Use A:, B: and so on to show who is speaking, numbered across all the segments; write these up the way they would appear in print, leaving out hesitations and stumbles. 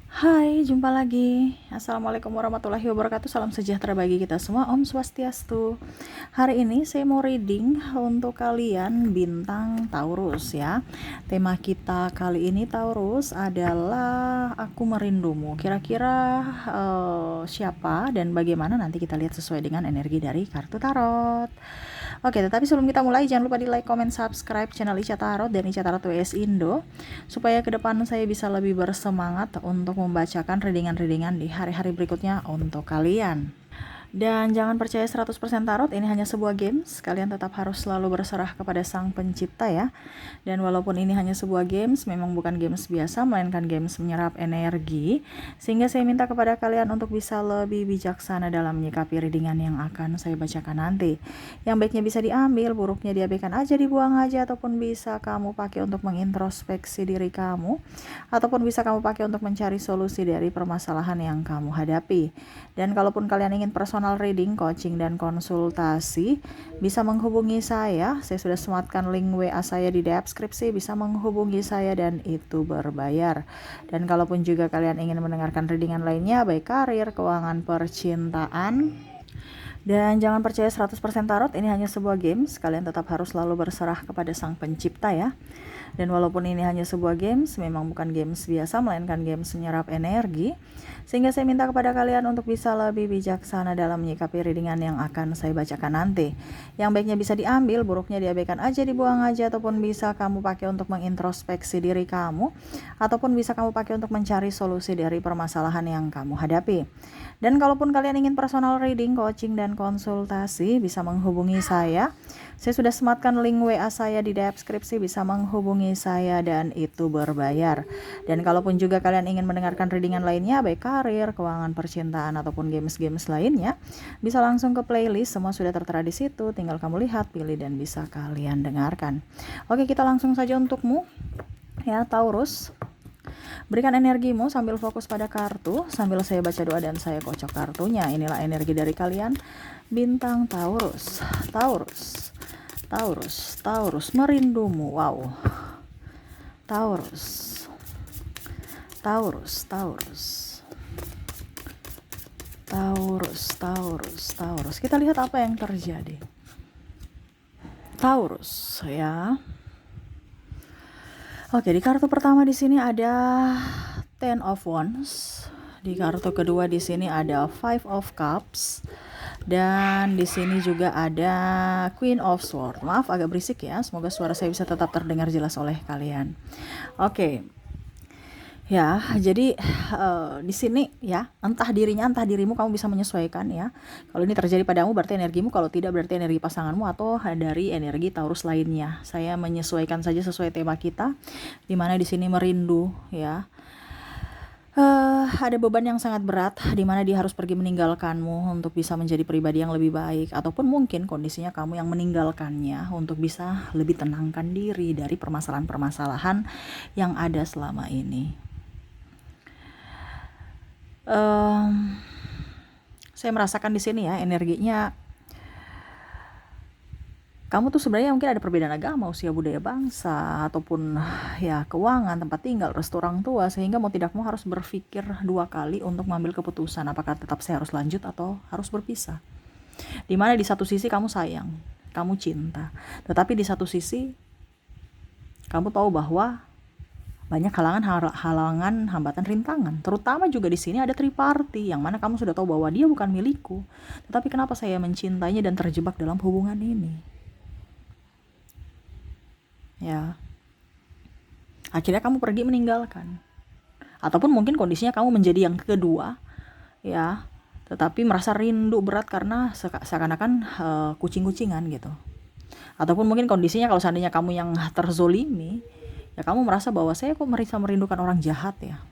A: Hai, jumpa lagi. Assalamualaikum warahmatullahi wabarakatuh. Salam sejahtera bagi kita semua. Om Swastiastu. Hari ini saya mau reading untuk kalian bintang Taurus ya. Tema kita kali ini Taurus adalah Aku Merindumu. Kira-kira siapa dan bagaimana nanti kita lihat sesuai dengan energi dari kartu tarot. Oke, tetapi sebelum kita mulai jangan lupa di like, comment, subscribe channel Ica Tarot dan Ica Tarot WS Indo supaya ke depan saya bisa lebih bersemangat untuk membacakan readingan-readingan di hari-hari berikutnya untuk kalian. Dan jangan percaya 100% tarot, ini hanya sebuah games. Kalian tetap harus selalu berserah kepada sang pencipta ya. Dan walaupun ini hanya sebuah games, memang bukan games biasa, melainkan games menyerap energi. Sehingga saya minta kepada kalian untuk bisa lebih bijaksana dalam menyikapi readingan yang akan saya bacakan nanti. Yang baiknya bisa diambil, buruknya diabaikan aja, dibuang aja, ataupun bisa kamu pakai untuk mengintrospeksi diri kamu, ataupun bisa kamu pakai untuk mencari solusi dari permasalahan yang kamu hadapi. Dan kalaupun kalian ingin personal reading, coaching, dan konsultasi, bisa menghubungi saya. Saya sudah sematkan link WA saya di deskripsi, bisa menghubungi saya dan itu berbayar. Dan kalaupun juga kalian ingin mendengarkan readingan lainnya, baik karir, keuangan, percintaan, dan jangan percaya 100% tarot, ini hanya sebuah games. Kalian tetap harus selalu berserah kepada sang pencipta ya. Dan walaupun ini hanya sebuah games, memang bukan games biasa, melainkan games menyerap energi. Sehingga saya minta kepada kalian untuk bisa lebih bijaksana dalam menyikapi readingan yang akan saya bacakan nanti. Yang baiknya bisa diambil, buruknya diabaikan aja, dibuang aja, ataupun bisa kamu pakai untuk mengintrospeksi diri kamu, ataupun bisa kamu pakai untuk mencari solusi dari permasalahan yang kamu hadapi. Dan kalaupun kalian ingin personal reading, coaching, dan konsultasi, bisa menghubungi saya. Saya sudah sematkan link WA saya di deskripsi, bisa menghubungi saya dan itu berbayar. Dan kalaupun juga kalian ingin mendengarkan readingan lainnya, baik karir, keuangan, percintaan, ataupun games-games lainnya, bisa langsung ke playlist, semua sudah tertera di situ, tinggal kamu lihat, pilih, dan bisa kalian dengarkan. Oke, kita langsung saja untukmu ya Taurus. Berikan energimu sambil fokus pada kartu, sambil saya baca doa dan saya kocok kartunya. Inilah energi dari kalian, bintang Taurus. Taurus, Taurus, Taurus, merindumu. Wow. Taurus, Taurus, Taurus, Taurus, Taurus, Taurus. Kita lihat apa yang terjadi. Taurus ya. Oke, di kartu pertama di sini ada Ten of Wands. Di kartu kedua di sini ada Five of Cups. Dan di sini juga ada Queen of Swords. Maaf agak berisik ya. Semoga suara saya bisa tetap terdengar jelas oleh kalian. Oke. Ya, jadi di sini ya, entah dirinya, entah dirimu, kamu bisa menyesuaikan ya. Kalau ini terjadi padamu berarti energimu, kalau tidak berarti energi pasanganmu atau dari energi Taurus lainnya. Saya menyesuaikan saja sesuai tema kita, di mana di sini merindu ya. Ada beban yang sangat berat, di mana dia harus pergi meninggalkanmu untuk bisa menjadi pribadi yang lebih baik, ataupun mungkin kondisinya kamu yang meninggalkannya untuk bisa lebih tenangkan diri dari permasalahan-permasalahan yang ada selama ini. Saya merasakan di sini ya energinya. Kamu tuh sebenarnya mungkin ada perbedaan agama, usia, budaya, bangsa, ataupun ya keuangan, tempat tinggal, restu orang tua, sehingga mau tidak mau harus berpikir dua kali untuk mengambil keputusan apakah tetap saya harus lanjut atau harus berpisah. Dimana di satu sisi kamu sayang, kamu cinta, tetapi di satu sisi kamu tahu bahwa banyak halangan, hambatan, rintangan. Terutama juga di sini ada triparty, yang mana kamu sudah tahu bahwa dia bukan milikku, tetapi kenapa saya mencintainya dan terjebak dalam hubungan ini? Ya, akhirnya kamu pergi meninggalkan. Ataupun mungkin kondisinya kamu menjadi yang kedua, ya, tetapi merasa rindu berat karena seakan-akan kucing-kucingan gitu. Ataupun mungkin kondisinya kalau seandainya kamu yang terzolimi, ya kamu merasa bahwa saya kok merasa merindukan orang jahat ya.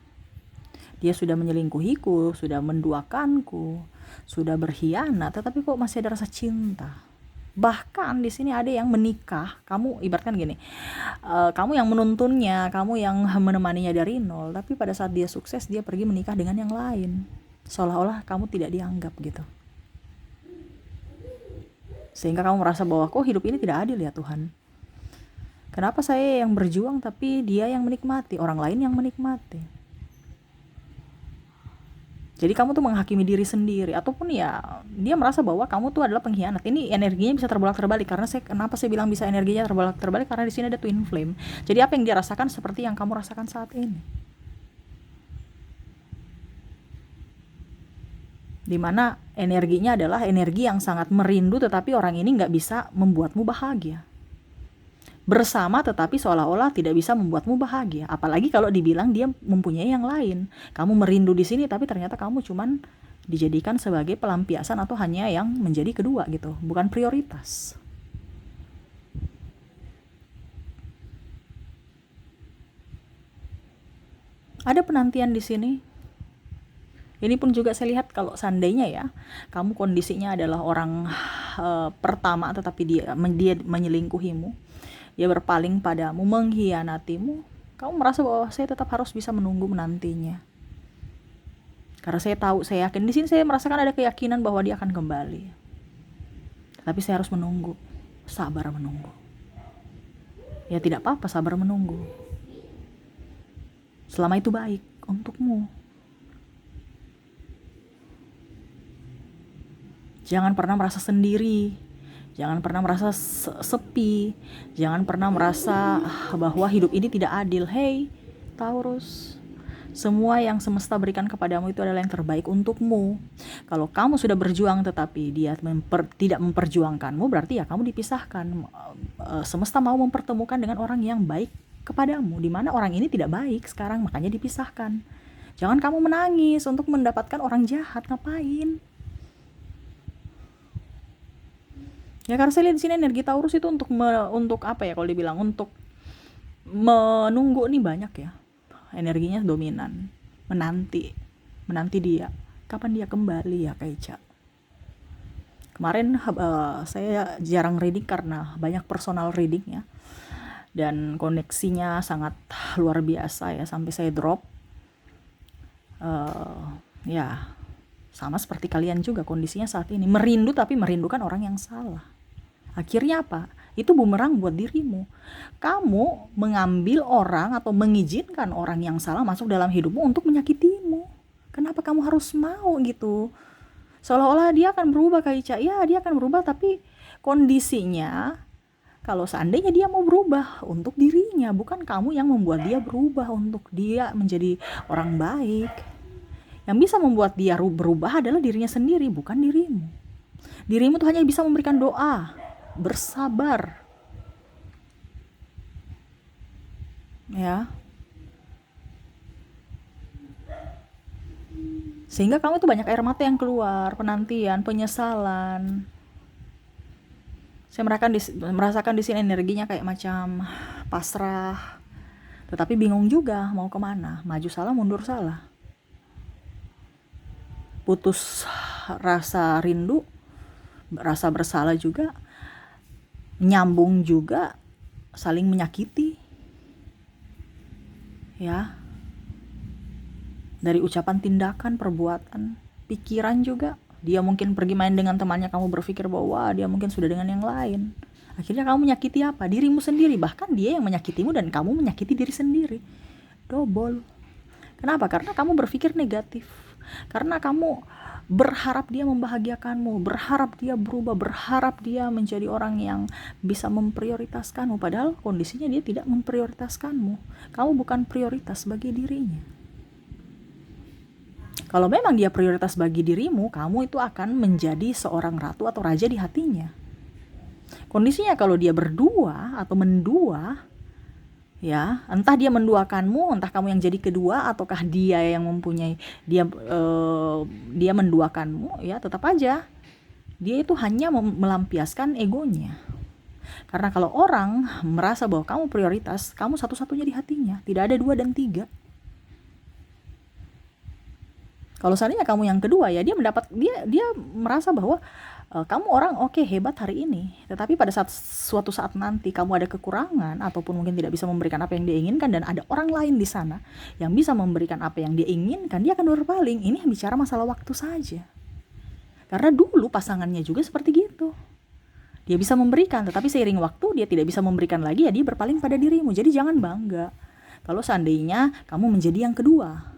A: Dia sudah menyelingkuhiku, sudah menduakanku, sudah berkhianat, tetapi kok masih ada rasa cinta. Bahkan di sini ada yang menikah, kamu ibaratkan gini, kamu yang menuntunnya, kamu yang menemaninya dari nol, tapi pada saat dia sukses dia pergi menikah dengan yang lain, seolah-olah kamu tidak dianggap gitu. Sehingga kamu merasa bahwa kok hidup ini tidak adil ya Tuhan. Kenapa saya yang berjuang tapi dia yang menikmati, orang lain yang menikmati? Jadi kamu tuh menghakimi diri sendiri, ataupun ya dia merasa bahwa kamu tuh adalah pengkhianat. Ini energinya bisa terbolak-terbalik, karena kenapa saya bilang bisa energinya terbolak-terbalik, karena di sini ada twin flame. Jadi apa yang dia rasakan seperti yang kamu rasakan saat ini. Dimana energinya adalah energi yang sangat merindu, tetapi orang ini nggak bisa membuatmu bahagia. Bersama tetapi seolah-olah tidak bisa membuatmu bahagia. Apalagi kalau dibilang dia mempunyai yang lain. Kamu merindu di sini tapi ternyata kamu cuman dijadikan sebagai pelampiasan atau hanya yang menjadi kedua gitu, bukan prioritas. Ada penantian di sini. Ini pun juga saya lihat kalau seandainya ya, kamu kondisinya adalah orang pertama tetapi dia menyelingkuhimu, dia berpaling padamu, mengkhianatimu, kamu merasa bahwa saya tetap harus bisa menunggu menantinya. Karena saya tahu, saya yakin, di sini saya merasakan ada keyakinan bahwa dia akan kembali. Tapi saya harus menunggu, sabar menunggu. Ya tidak apa-apa sabar menunggu. Selama itu baik untukmu. Jangan pernah merasa sendiri. Jangan pernah merasa sepi. Jangan pernah merasa bahwa hidup ini tidak adil. Hey, Taurus, semua yang semesta berikan kepadamu itu adalah yang terbaik untukmu. Kalau kamu sudah berjuang tetapi dia tidak memperjuangkanmu, berarti ya kamu dipisahkan. Semesta mau mempertemukan dengan orang yang baik kepadamu, di mana orang ini tidak baik sekarang, makanya dipisahkan. Jangan kamu menangis untuk mendapatkan orang jahat, ngapain? Ya karena saya lihat di sini energi Taurus itu untuk apa ya, kalau dibilang untuk menunggu nih banyak ya. Energinya dominan, menanti dia. Kapan dia kembali ya, Kaica? Kemarin saya jarang reading karena banyak personal reading ya. Dan koneksinya sangat luar biasa ya, sampai saya drop. Ya sama seperti kalian juga kondisinya saat ini, merindu tapi merindukan orang yang salah. Akhirnya apa? Itu bumerang buat dirimu. Kamu mengambil orang atau mengizinkan orang yang salah masuk dalam hidupmu untuk menyakitimu. Kenapa kamu harus mau gitu? Seolah-olah dia akan berubah, Kak Ica. Ya, dia akan berubah, tapi kondisinya kalau seandainya dia mau berubah untuk dirinya, bukan kamu yang membuat dia berubah untuk dia menjadi orang baik. Yang bisa membuat dia berubah adalah dirinya sendiri, bukan dirimu. Dirimu tuh hanya bisa memberikan doa, bersabar, ya, sehingga kamu tuh banyak air mata yang keluar, penantian, penyesalan. Saya merasakan di sini energinya kayak macam pasrah, tetapi bingung juga mau kemana, maju salah, mundur salah, putus rasa rindu, rasa bersalah juga, nyambung juga, saling menyakiti ya, dari ucapan, tindakan, perbuatan, pikiran juga. Dia mungkin pergi main dengan temannya, kamu berpikir bahwa dia mungkin sudah dengan yang lain. Akhirnya kamu menyakiti apa? Dirimu sendiri. Bahkan dia yang menyakitimu dan kamu menyakiti diri sendiri. Double. Kenapa? Karena kamu berpikir negatif. Karena kamu berharap dia membahagiakanmu, berharap dia berubah, berharap dia menjadi orang yang bisa memprioritaskanmu, padahal kondisinya dia tidak memprioritaskanmu. Kamu bukan prioritas bagi dirinya. Kalau memang dia prioritas bagi dirimu, kamu itu akan menjadi seorang ratu atau raja di hatinya. Kondisinya kalau dia berdua atau mendua, ya, entah dia menduakanmu, entah kamu yang jadi kedua, ataukah dia yang mempunyai dia menduakanmu, ya tetap aja dia itu hanya melampiaskan egonya. Karena kalau orang merasa bahwa kamu prioritas, kamu satu-satunya di hatinya, tidak ada 2 dan 3. Kalau seandainya kamu yang kedua, ya dia merasa bahwa kamu orang oke, hebat hari ini, tetapi pada suatu saat nanti kamu ada kekurangan ataupun mungkin tidak bisa memberikan apa yang dia inginkan, dan ada orang lain di sana yang bisa memberikan apa yang dia inginkan, dia akan berpaling. Ini bicara masalah waktu saja. Karena dulu pasangannya juga seperti gitu. Dia bisa memberikan, tetapi seiring waktu dia tidak bisa memberikan lagi, ya dia berpaling pada dirimu. Jadi jangan bangga kalau seandainya kamu menjadi yang kedua.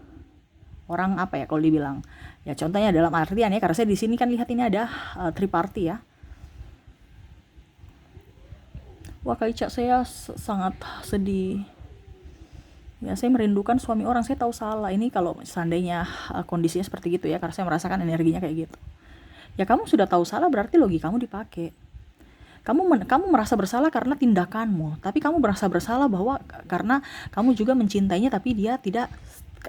A: orang apa ya kalau dibilang, ya contohnya dalam artian ya, karena saya di sini kan lihat ini ada triparty ya. Wah, Kak Ica, saya sangat sedih. Ya, saya merindukan suami orang. Saya tahu salah. Ini kalau seandainya kondisinya seperti gitu ya, karena saya merasakan energinya kayak gitu. Ya, kamu sudah tahu salah, berarti logika kamu dipakai. Kamu merasa bersalah karena tindakanmu, tapi kamu merasa bersalah bahwa karena kamu juga mencintainya, tapi dia tidak,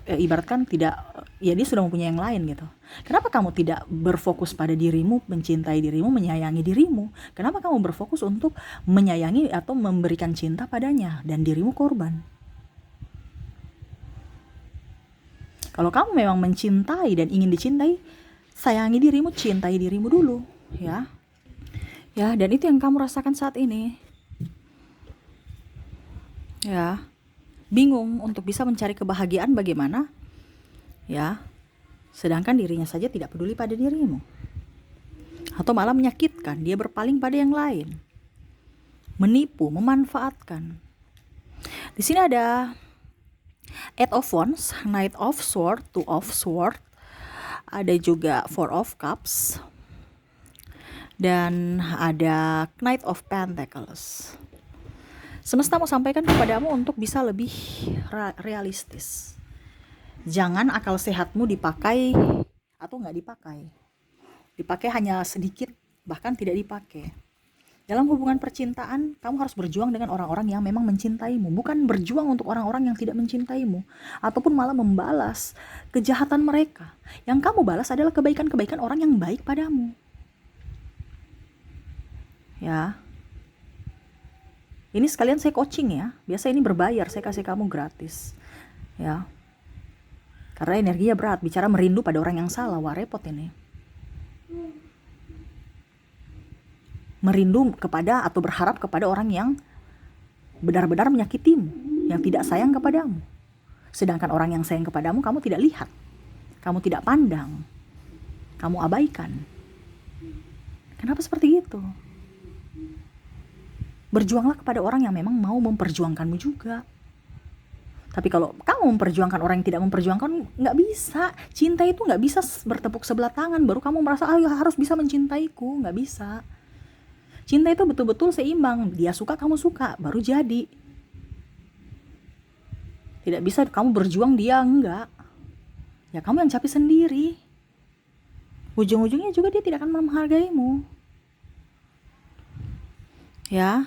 A: ibaratkan tidak, ya dia sudah mempunyai yang lain gitu. Kenapa kamu tidak berfokus pada dirimu, mencintai dirimu, menyayangi dirimu? Kenapa kamu berfokus untuk menyayangi atau memberikan cinta padanya dan dirimu korban? Kalau kamu memang mencintai dan ingin dicintai, sayangi dirimu, cintai dirimu dulu, ya. Ya, dan itu yang kamu rasakan saat ini. Ya, bingung untuk bisa mencari kebahagiaan bagaimana? Ya, sedangkan dirinya saja tidak peduli pada dirimu. Atau malah menyakitkan, dia berpaling pada yang lain. Menipu, memanfaatkan. Di sini ada Eight of Wands, Knight of Sword, Two of Sword, ada juga Four of Cups, dan ada Knight of Pentacles. Semesta mau sampaikan kepadamu untuk bisa lebih realistis. Jangan akal sehatmu dipakai atau nggak dipakai. Dipakai hanya sedikit, bahkan tidak dipakai. Dalam hubungan percintaan, kamu harus berjuang dengan orang-orang yang memang mencintaimu, bukan berjuang untuk orang-orang yang tidak mencintaimu, ataupun malah membalas kejahatan mereka. Yang kamu balas adalah kebaikan-kebaikan orang yang baik padamu. Ya. Ini sekalian saya coaching ya. Biasa ini berbayar, saya kasih kamu gratis. Ya. Karena energinya berat, bicara merindu pada orang yang salah, wah repot ini. Merindu kepada atau berharap kepada orang yang benar-benar menyakitimu, yang tidak sayang kepadamu. Sedangkan orang yang sayang kepadamu, kamu tidak lihat, kamu tidak pandang, kamu abaikan. Kenapa seperti itu? Berjuanglah kepada orang yang memang mau memperjuangkanmu juga. Tapi kalau kamu memperjuangkan orang yang tidak memperjuangkan, nggak bisa. Cinta itu nggak bisa bertepuk sebelah tangan baru kamu merasa harus bisa mencintaiku. Nggak bisa. Cinta itu betul-betul seimbang. Dia suka, kamu suka, baru jadi. Tidak bisa kamu berjuang, dia enggak. Ya kamu yang capek sendiri. Ujung-ujungnya juga dia tidak akan menghargaimu. Ya.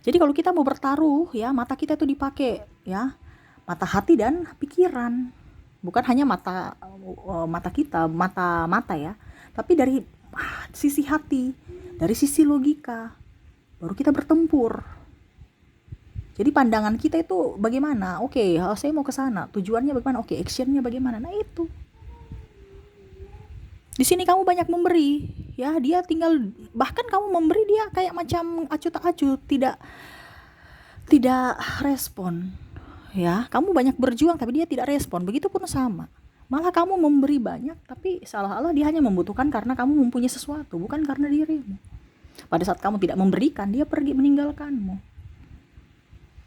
A: Jadi kalau kita mau bertaruh, ya mata kita itu dipakai, ya. Mata hati dan pikiran. Bukan hanya mata kita, mata ya. Tapi dari sisi hati, dari sisi logika, baru kita bertempur. Jadi pandangan kita itu bagaimana? Oke, saya mau ke sana. Tujuannya bagaimana? Oke, actionnya bagaimana? Nah itu. Di sini kamu banyak memberi, ya dia tinggal, bahkan kamu memberi dia kayak macam acuh tak acuh, tidak respon. Ya, kamu banyak berjuang tapi dia tidak respon. Begitupun sama. Malah kamu memberi banyak, tapi seolah-olah dia hanya membutuhkan karena kamu mempunyai sesuatu, bukan karena dirimu. Pada saat kamu tidak memberikan, dia pergi meninggalkanmu.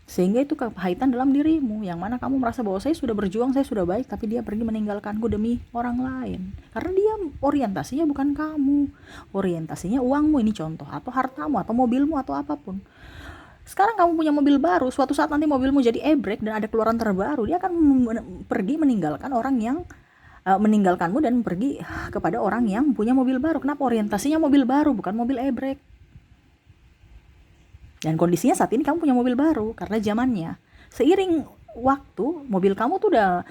A: Sehingga itu kepahitan dalam dirimu, yang mana kamu merasa bahwa saya sudah berjuang, saya sudah baik, tapi dia pergi meninggalkanku demi orang lain. Karena dia orientasinya bukan kamu, orientasinya uangmu, ini contoh, atau hartamu, atau mobilmu, atau apapun. Sekarang kamu punya mobil baru, suatu saat nanti mobilmu jadi e-brake dan ada keluaran terbaru, dia akan pergi meninggalkan orang yang meninggalkanmu dan pergi kepada orang yang punya mobil baru. Kenapa? Orientasinya mobil baru, bukan mobil e-brake. Dan kondisinya saat ini kamu punya mobil baru karena zamannya. Seiring waktu, mobil kamu tuh udah,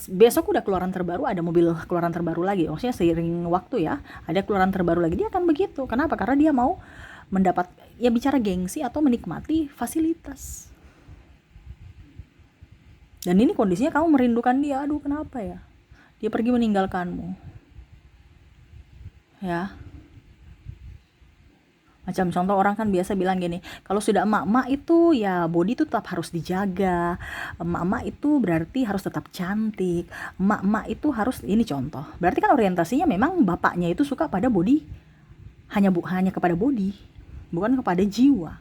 A: besok udah keluaran terbaru, ada mobil keluaran terbaru lagi. Maksudnya seiring waktu ya, ada keluaran terbaru lagi. Dia akan begitu. Kenapa? Karena dia mau mendapat, ya bicara gengsi atau menikmati fasilitas. Dan ini kondisinya kamu merindukan dia. Aduh, kenapa ya? Dia pergi meninggalkanmu. Ya. Macam contoh orang kan biasa bilang gini, kalau sudah emak-emak itu ya body itu tetap harus dijaga. Emak-emak itu berarti harus tetap cantik. Emak-emak itu harus, ini contoh. Berarti kan orientasinya memang bapaknya itu suka pada body, hanya kepada body, bukan kepada jiwa.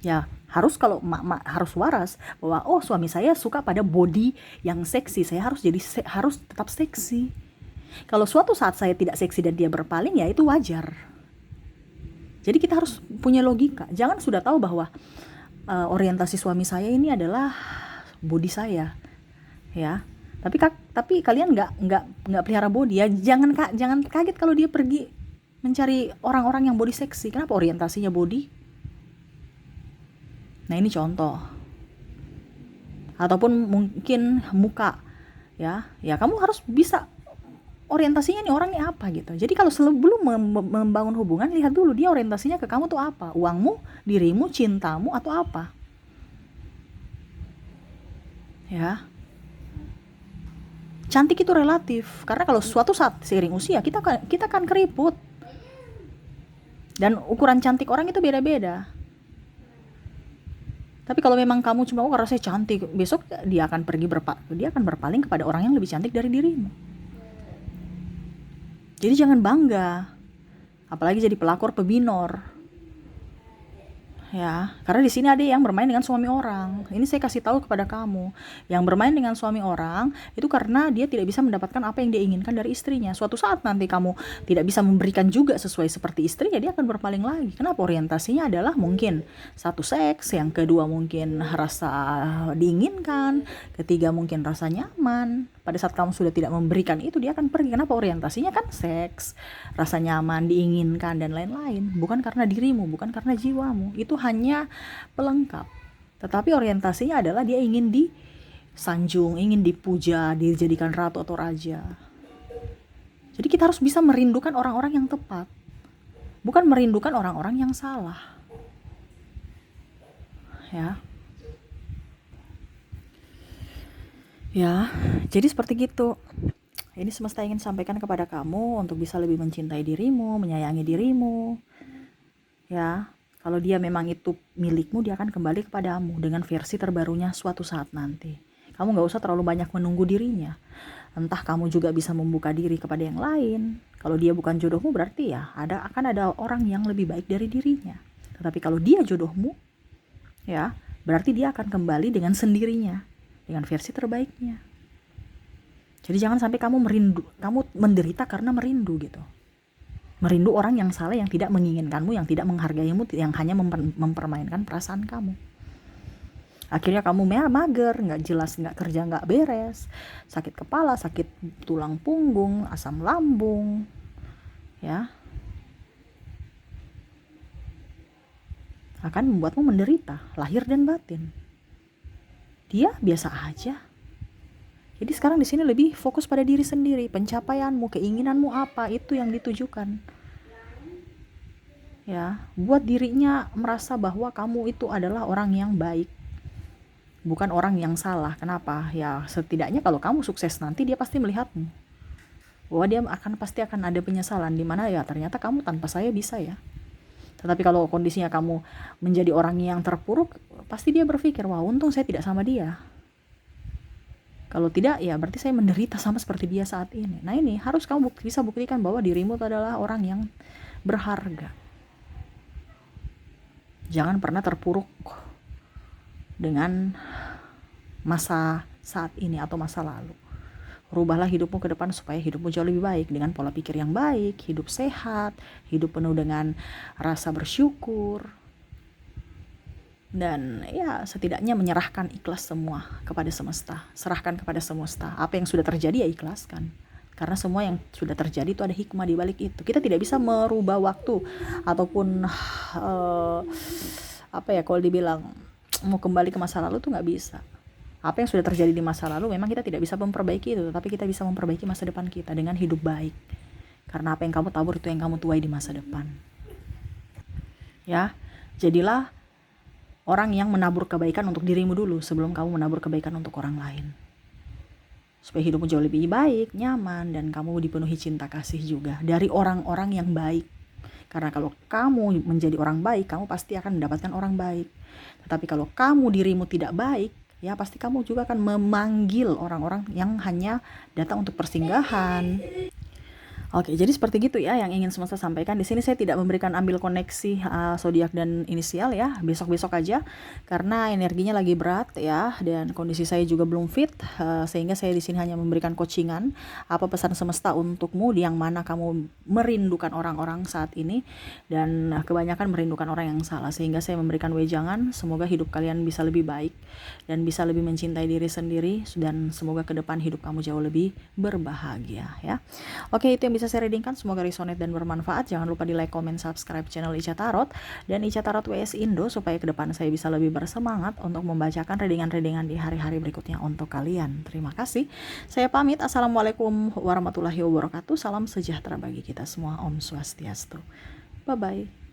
A: Ya, harus kalau emak-emak harus waras bahwa oh suami saya suka pada body yang seksi, saya harus harus tetap seksi. Kalau suatu saat saya tidak seksi dan dia berpaling, ya itu wajar. Jadi kita harus punya logika. Jangan sudah tahu bahwa orientasi suami saya ini adalah body saya, ya. Tapi kalian nggak pelihara body ya. Jangan kaget kalau dia pergi mencari orang-orang yang body seksi. Kenapa orientasinya body? Nah ini contoh. Ataupun mungkin muka, ya kamu harus bisa orientasinya nih orangnya apa gitu. Jadi kalau sebelum membangun hubungan, lihat dulu dia orientasinya ke kamu tuh apa. Uangmu, dirimu, cintamu, atau apa. Ya. Cantik itu relatif. Karena kalau suatu saat seiring usia, kita akan keriput. Dan ukuran cantik orang itu beda-beda. Tapi kalau memang kamu cuma karena saya cantik, besok dia akan berpaling kepada orang yang lebih cantik dari dirimu. Jadi jangan bangga, apalagi jadi pelakor pebinor. Ya, karena di sini ada yang bermain dengan suami orang. Ini saya kasih tahu kepada kamu, yang bermain dengan suami orang itu karena dia tidak bisa mendapatkan apa yang dia inginkan dari istrinya. Suatu saat nanti kamu tidak bisa memberikan juga sesuai seperti istri, ya dia akan berpaling lagi. Kenapa? Orientasinya adalah mungkin satu seks, yang kedua mungkin rasa diinginkan, ketiga mungkin rasa nyaman. Pada saat kamu sudah tidak memberikan itu, dia akan pergi. Kenapa? Orientasinya kan seks, rasa nyaman, diinginkan, dan lain-lain. Bukan karena dirimu, bukan karena jiwamu. Itu hanya pelengkap. Tetapi orientasinya adalah dia ingin disanjung, ingin dipuja, dijadikan ratu atau raja. Jadi kita harus bisa merindukan orang-orang yang tepat. Bukan merindukan orang-orang yang salah. Ya, jadi seperti gitu. Ini semesta ingin sampaikan kepada kamu untuk bisa lebih mencintai dirimu, menyayangi dirimu. Ya, kalau dia memang itu milikmu, dia akan kembali kepadamu dengan versi terbarunya suatu saat nanti. Kamu gak usah terlalu banyak menunggu dirinya. Entah kamu juga bisa membuka diri kepada yang lain. Kalau dia bukan jodohmu, berarti ya akan ada orang yang lebih baik dari dirinya. Tetapi kalau dia jodohmu, ya berarti dia akan kembali dengan sendirinya, dengan versi terbaiknya. Jadi jangan sampai kamu menderita karena merindu gitu. Merindu orang yang salah, yang tidak menginginkanmu, yang tidak menghargaimu, yang hanya mempermainkan perasaan kamu. Akhirnya kamu mager, gak jelas, gak kerja, gak beres, sakit kepala, sakit tulang punggung, asam lambung, ya, akan membuatmu menderita, lahir dan batin. Dia biasa aja. Jadi sekarang di sini lebih fokus pada diri sendiri, pencapaianmu, keinginanmu apa, itu yang ditujukan. Ya, buat dirinya merasa bahwa kamu itu adalah orang yang baik, bukan orang yang salah. Kenapa? Ya setidaknya kalau kamu sukses nanti, dia pasti melihatmu bahwa dia pasti akan ada penyesalan, di mana ya ternyata kamu tanpa saya bisa ya. Tetapi kalau kondisinya kamu menjadi orang yang terpuruk, pasti dia berpikir, wah untung saya tidak sama dia. Kalau tidak, ya berarti saya menderita sama seperti dia saat ini. Nah ini harus kamu bisa buktikan bahwa dirimu itu adalah orang yang berharga. Jangan pernah terpuruk dengan masa saat ini atau masa lalu. Rubahlah hidupmu ke depan supaya hidupmu jauh lebih baik, dengan pola pikir yang baik, hidup sehat, hidup penuh dengan rasa bersyukur. Dan ya setidaknya menyerahkan ikhlas semua kepada semesta. Serahkan kepada semesta. Apa yang sudah terjadi ya ikhlaskan. Karena semua yang sudah terjadi itu ada hikmah di balik itu. Kita tidak bisa merubah waktu ataupun kalau dibilang mau kembali ke masa lalu tuh nggak bisa. Apa yang sudah terjadi di masa lalu memang kita tidak bisa memperbaiki itu, tapi kita bisa memperbaiki masa depan kita dengan hidup baik. Karena apa yang kamu tabur itu yang kamu tuai di masa depan. Ya, jadilah orang yang menabur kebaikan untuk dirimu dulu sebelum kamu menabur kebaikan untuk orang lain. Supaya hidupmu jauh lebih baik, nyaman, dan kamu dipenuhi cinta kasih juga dari orang-orang yang baik. Karena kalau kamu menjadi orang baik, kamu pasti akan mendapatkan orang baik. Tetapi kalau kamu dirimu tidak baik, ya pasti kamu juga akan memanggil orang-orang yang hanya datang untuk persinggahan, Oke, jadi seperti gitu ya yang ingin semesta sampaikan. Di sini saya tidak memberikan ambil koneksi zodiak dan inisial ya. Besok-besok aja karena energinya lagi berat ya dan kondisi saya juga belum fit sehingga saya di sini hanya memberikan coachingan apa pesan semesta untukmu yang mana kamu merindukan orang-orang saat ini dan kebanyakan merindukan orang yang salah sehingga saya memberikan wejangan semoga hidup kalian bisa lebih baik dan bisa lebih mencintai diri sendiri dan semoga ke depan hidup kamu jauh lebih berbahagia ya. Oke, itu yang bisa saya readingkan. Semoga resonate dan bermanfaat. Jangan lupa di like, comment, subscribe channel Ica Tarot dan Ica Tarot WS Indo supaya ke depan saya bisa lebih bersemangat untuk membacakan readingan-readingan di hari-hari berikutnya untuk kalian. Terima kasih. Saya pamit. Assalamualaikum warahmatullahi wabarakatuh. Salam sejahtera bagi kita semua. Om Swastiastu. Bye-bye.